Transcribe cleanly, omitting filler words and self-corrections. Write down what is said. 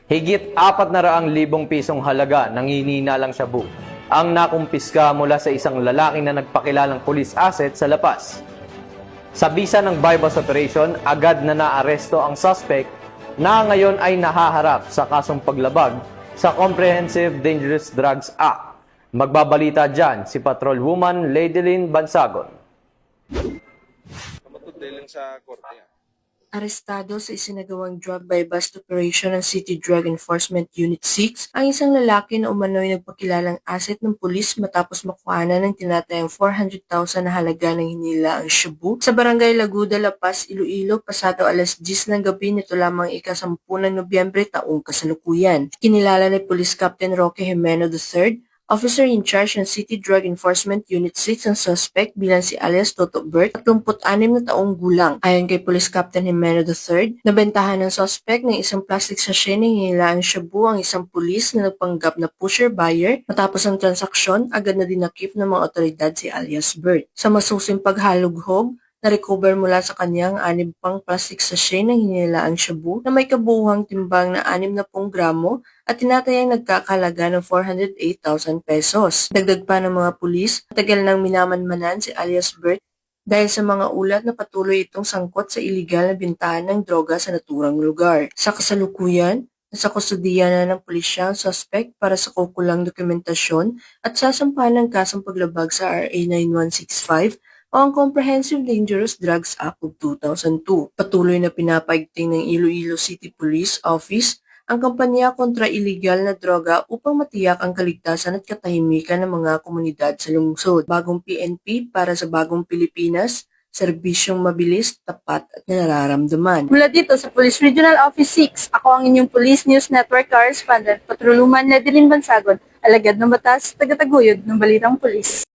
Higit 400,000 pisong halaga ng hinihinalang shabu ang nakumpiska mula sa isang lalaki na nagpakilalang police asset sa La Paz. Sa bisa ng bypass operation, agad na naaresto ang suspect na ngayon ay nahaharap sa kasong paglabag sa Comprehensive Dangerous Drugs Act. Magbabalita dyan si Patrolwoman Ladylyn Bansagon. Kamatod lang sa korte. Arestado sa isinagawang drug buy-bust operation ng City Drug Enforcement Unit 6 ang isang lalaki na umano'y nagpakilalang asset ng pulis matapos makuhanan ng tinatayang 400,000 na halaga ng hinilaang shabu sa Barangay Laguda, La Paz, Iloilo, pasado alas 10 ng gabi nito lamang ika-10 ng Nobyembre taong kasalukuyan. Kinilala ni Police Captain Roque Jimeno III, Officer in charge ng City Drug Enforcement Unit 6 ang suspect bilang si alias Toto Bert, 36 na taong gulang. Ayon kay Police Captain Jimeno III, nabentahan ng suspect ng isang plastic sachet na hinilaang shabu ang isang pulis na nagpanggap na pusher-buyer. Matapos ang transaksyon, agad na dinakip ng mga otoridad si alias Bert. Sa masusing paghalughog, na-recover mula sa kanyang 6 pang plastic sachet ng hinilaang shabu na may kabuuhang timbang na 60 gramo at tinatayang nagkakalaga ng 408,000 pesos. Dagdag pa ng mga pulis, matagal nang minamanmanan si alias Bert dahil sa mga ulat na patuloy itong sangkot sa iligal na bintahan ng droga sa naturang lugar. Sa kasalukuyan, nasa kustudiya na ng pulisya ang suspect para sa kukulang dokumentasyon at sasampahan ng kasong paglabag sa RA 9165 o ang Comprehensive Dangerous Drugs Act of 2002. Patuloy na pinapaigting ng Iloilo City Police Office ang kampanya kontra iligal na droga upang matiyak ang kaligtasan at katahimikan ng mga komunidad sa lungsod. Bagong PNP para sa bagong Pilipinas, serbisyong mabilis, tapat at nararamdaman. Mula dito sa Police Regional Office 6, ako ang inyong Police News Network correspondent, Patrolwoman Ladylyn Bansagon, alagad ng batas, tagataguyod ng balitang pulis.